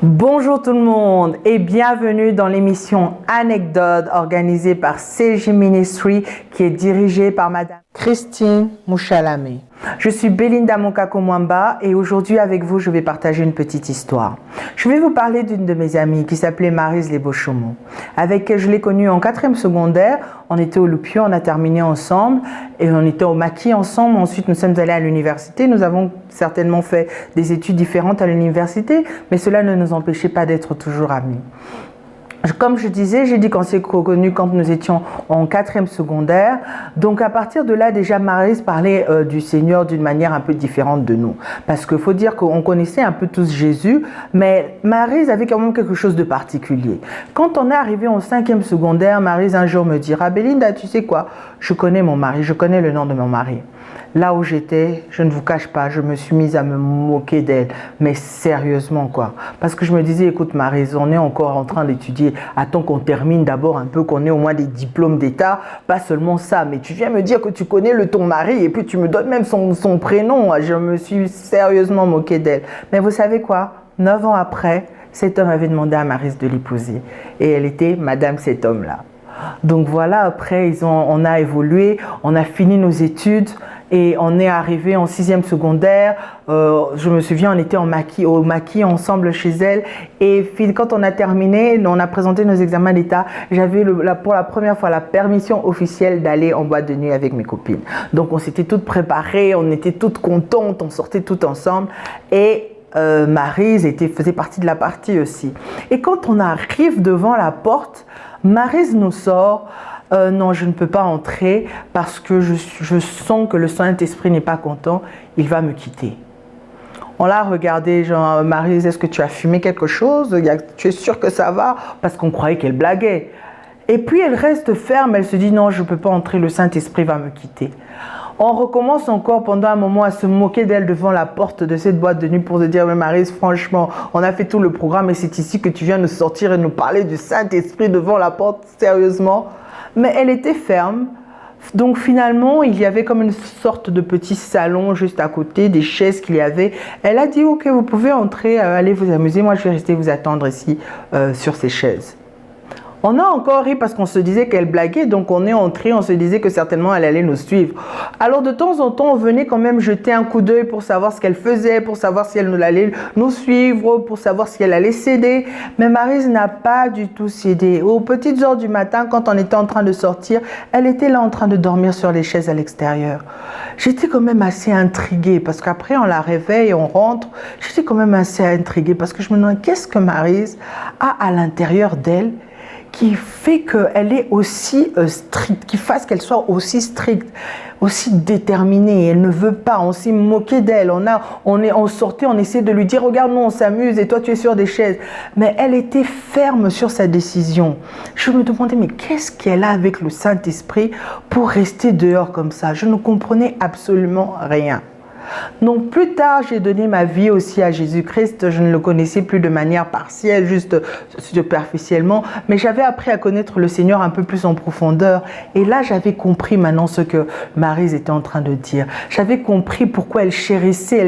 Bonjour tout le monde et bienvenue dans l'émission Anecdote organisée par CJ Ministry qui est dirigée par Madame Christine Mouchalamé. Je suis Belinda Mokakomwamba et aujourd'hui avec vous je vais partager une petite histoire. Je vais vous parler d'une de mes amies qui s'appelait Maryse Lebochomo, avec qui je l'ai connue en 4e secondaire. On était au Loupieu, on a terminé ensemble et on était au maquis ensemble. Ensuite nous sommes allés à l'université. Nous avons certainement fait des études différentes à l'université, mais cela ne nous empêchait pas d'être toujours amis. Comme je disais, j'ai dit qu'on s'est connus quand nous étions en 4e secondaire. Donc à partir de là, déjà Maryse parlait du Seigneur d'une manière un peu différente de nous. Parce qu'il faut dire qu'on connaissait un peu tous Jésus, mais Maryse avait quand même quelque chose de particulier. Quand on est arrivé en 5e secondaire, Maryse un jour me dira « Belinda, tu sais quoi, je connais mon mari, je connais le nom de mon mari ». Là où j'étais, je ne vous cache pas, je me suis mise à me moquer d'elle, mais sérieusement quoi. Parce que je me disais, écoute Maryse, on est encore en train d'étudier, attends qu'on termine d'abord un peu, qu'on ait au moins des diplômes d'État, pas seulement ça, mais tu viens me dire que tu connais ton mari et puis tu me donnes même son prénom. Je me suis sérieusement moquée d'elle. Mais vous savez quoi, 9 ans après, cet homme avait demandé à Maryse de l'épouser et elle était madame cet homme-là. Donc voilà, après on a évolué, on a fini nos études et on est arrivé en 6e secondaire. Je me souviens, on était au maquis ensemble chez elle et quand on a terminé, on a présenté nos examens d'État. J'avais pour la première fois la permission officielle d'aller en boîte de nuit avec mes copines. Donc on s'était toutes préparées, on était toutes contentes, on sortait toutes ensemble et Maryse faisait partie de la partie aussi. Et quand on arrive devant la porte, Maryse nous sort non, je ne peux pas entrer parce que je sens que le Saint-Esprit n'est pas content, il va me quitter. On l'a regardé, genre, Maryse, est-ce que tu as fumé quelque chose? Tu es sûre que ça va? Parce qu'on croyait qu'elle blaguait. Et puis elle reste ferme, elle se dit non, je ne peux pas entrer, le Saint-Esprit va me quitter. On recommence encore pendant un moment à se moquer d'elle devant la porte de cette boîte de nuit pour se dire, mais Maryse, franchement, on a fait tout le programme et c'est ici que tu viens nous sortir et nous parler du Saint-Esprit devant la porte, sérieusement. Mais elle était ferme. Donc finalement, il y avait comme une sorte de petit salon juste à côté, des chaises qu'il y avait. Elle a dit, ok, vous pouvez entrer, allez vous amuser, moi je vais rester vous attendre ici sur ces chaises. On a encore ri parce qu'on se disait qu'elle blaguait, donc on est entré, on se disait que certainement elle allait nous suivre. Alors de temps en temps, on venait quand même jeter un coup d'œil pour savoir ce qu'elle faisait, pour savoir si elle allait nous suivre, pour savoir si elle allait céder. Mais Maryse n'a pas du tout cédé. Aux petites heures du matin, quand on était en train de sortir, elle était là en train de dormir sur les chaises à l'extérieur. J'étais quand même assez intriguée parce qu'après on la réveille, on rentre. J'étais quand même assez intriguée parce que je me demande qu'est-ce que Maryse a à l'intérieur d'elle qui fait qu'elle est aussi stricte, qui fasse qu'elle soit aussi stricte, aussi déterminée. Elle ne veut pas, on s'est moqué d'elle, on sortait, on essayait de lui dire, regarde, nous on s'amuse et toi tu es sur des chaises. Mais elle était ferme sur sa décision. Je me demandais, mais qu'est-ce qu'elle a avec le Saint-Esprit pour rester dehors comme ça? Je ne comprenais absolument rien. Donc plus tard, j'ai donné ma vie aussi à Jésus-Christ. Je ne le connaissais plus de manière partielle, juste superficiellement, mais j'avais appris à connaître le Seigneur un peu plus en profondeur. Et là, j'avais compris maintenant ce que Maryse était en train de dire. J'avais compris pourquoi elle chérissait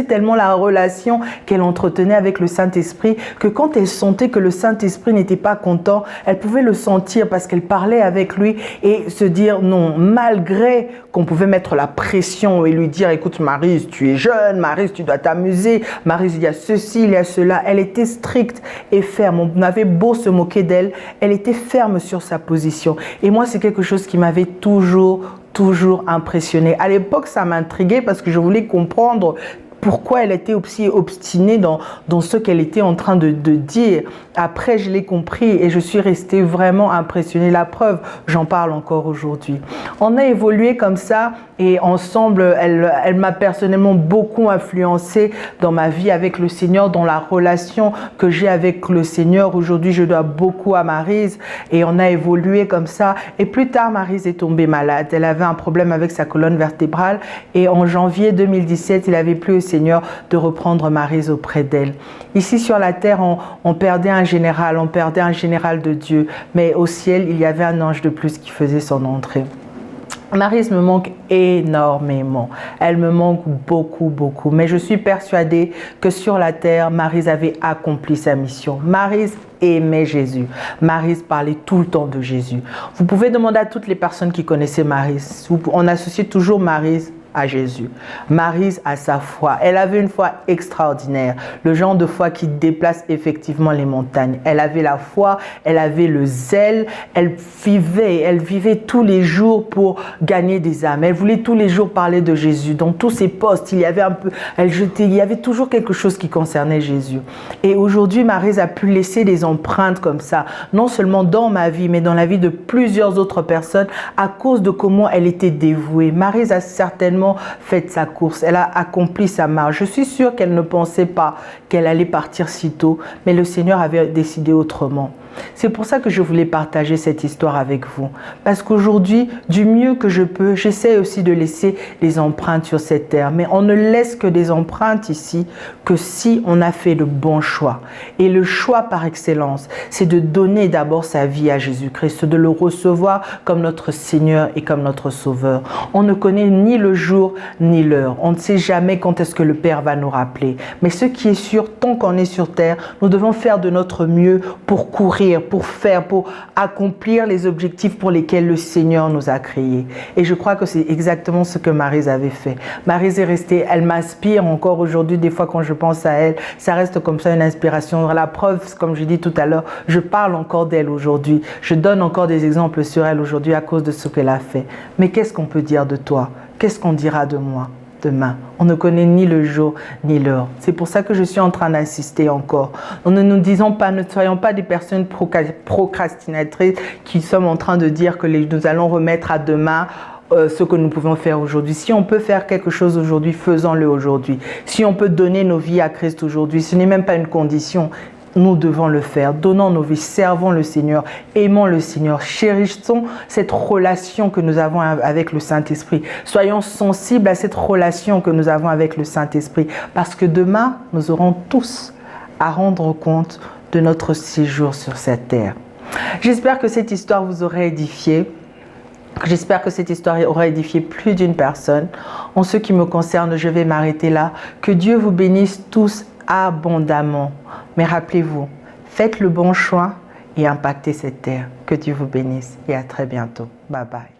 tellement la relation qu'elle entretenait avec le Saint-Esprit, que quand elle sentait que le Saint-Esprit n'était pas content, elle pouvait le sentir parce qu'elle parlait avec lui et se dire non, malgré qu'on pouvait mettre la pression et lui dire, écoute Maryse, tu es jeune, Maryse, tu dois t'amuser, Maryse, il y a ceci, il y a cela. Elle était stricte et ferme. On avait beau se moquer d'elle, elle était ferme sur sa position. Et moi, c'est quelque chose qui m'avait toujours impressionnée. À l'époque, ça m'intriguait parce que je voulais comprendre pourquoi elle était aussi obstinée dans ce qu'elle était en train de dire. Après, je l'ai compris et je suis restée vraiment impressionnée. La preuve, j'en parle encore aujourd'hui. On a évolué comme ça et ensemble, elle m'a personnellement beaucoup influencée dans ma vie avec le Seigneur, dans la relation que j'ai avec le Seigneur. Aujourd'hui, je dois beaucoup à Maryse et on a évolué comme ça. Et plus tard, Maryse est tombée malade. Elle avait un problème avec sa colonne vertébrale et en janvier 2017, il avait plu au Seigneur de reprendre Maryse auprès d'elle. Ici sur la terre, on perdait un général de Dieu, mais au ciel, il y avait un ange de plus qui faisait son entrée. Maryse me manque énormément. Elle me manque beaucoup, beaucoup. Mais je suis persuadée que sur la terre, Maryse avait accompli sa mission. Maryse aimait Jésus. Maryse parlait tout le temps de Jésus. Vous pouvez demander à toutes les personnes qui connaissaient Maryse. On associe toujours Maryse à Jésus. Maryse à sa foi. Elle avait une foi extraordinaire. Le genre de foi qui déplace effectivement les montagnes. Elle avait la foi, elle avait le zèle. Elle vivait tous les jours pour gagner des âmes. Elle voulait tous les jours parler de Jésus. Dans tous ses postes, il y avait toujours quelque chose qui concernait Jésus. Et aujourd'hui, Maryse a pu laisser des empreintes comme ça, non seulement dans ma vie, mais dans la vie de plusieurs autres personnes à cause de comment elle était dévouée. Maryse a certainement fait sa course, elle a accompli sa marche. Je suis sûre qu'elle ne pensait pas qu'elle allait partir si tôt, mais le Seigneur avait décidé autrement. C'est pour ça que je voulais partager cette histoire avec vous. Parce qu'aujourd'hui, du mieux que je peux, j'essaie aussi de laisser des empreintes sur cette terre. Mais on ne laisse que des empreintes ici que si on a fait le bon choix. Et le choix par excellence, c'est de donner d'abord sa vie à Jésus-Christ, de le recevoir comme notre Seigneur et comme notre Sauveur. On ne connaît ni le jour ni l'heure. On ne sait jamais quand est-ce que le Père va nous rappeler. Mais ce qui est sûr, tant qu'on est sur terre, nous devons faire de notre mieux pour courir, pour accomplir les objectifs pour lesquels le Seigneur nous a créés. Et je crois que c'est exactement ce que Maryse avait fait. Maryse est restée, elle m'inspire encore aujourd'hui, des fois quand je pense à elle, ça reste comme ça une inspiration. La preuve, comme je dis tout à l'heure, je parle encore d'elle aujourd'hui. Je donne encore des exemples sur elle aujourd'hui à cause de ce qu'elle a fait. Mais qu'est-ce qu'on peut dire de toi? Qu'est-ce qu'on dira de moi demain? On ne connaît ni le jour ni l'heure. C'est pour ça que je suis en train d'insister encore. Ne nous disons pas, ne soyons pas des personnes procrastinatrices qui sommes en train de dire que nous allons remettre à demain ce que nous pouvons faire aujourd'hui. Si on peut faire quelque chose aujourd'hui, faisons-le aujourd'hui. Si on peut donner nos vies à Christ aujourd'hui, ce n'est même pas une condition. Nous devons le faire. Donnons nos vies, servons le Seigneur, aimons le Seigneur, chérissons cette relation que nous avons avec le Saint-Esprit. Soyons sensibles à cette relation que nous avons avec le Saint-Esprit, parce que demain, nous aurons tous à rendre compte de notre séjour sur cette terre. J'espère que cette histoire vous aura édifié. J'espère que cette histoire aura édifié plus d'une personne. En ce qui me concerne, je vais m'arrêter là. Que Dieu vous bénisse tous abondamment. Mais rappelez-vous, faites le bon choix et impactez cette terre. Que Dieu vous bénisse et à très bientôt. Bye bye.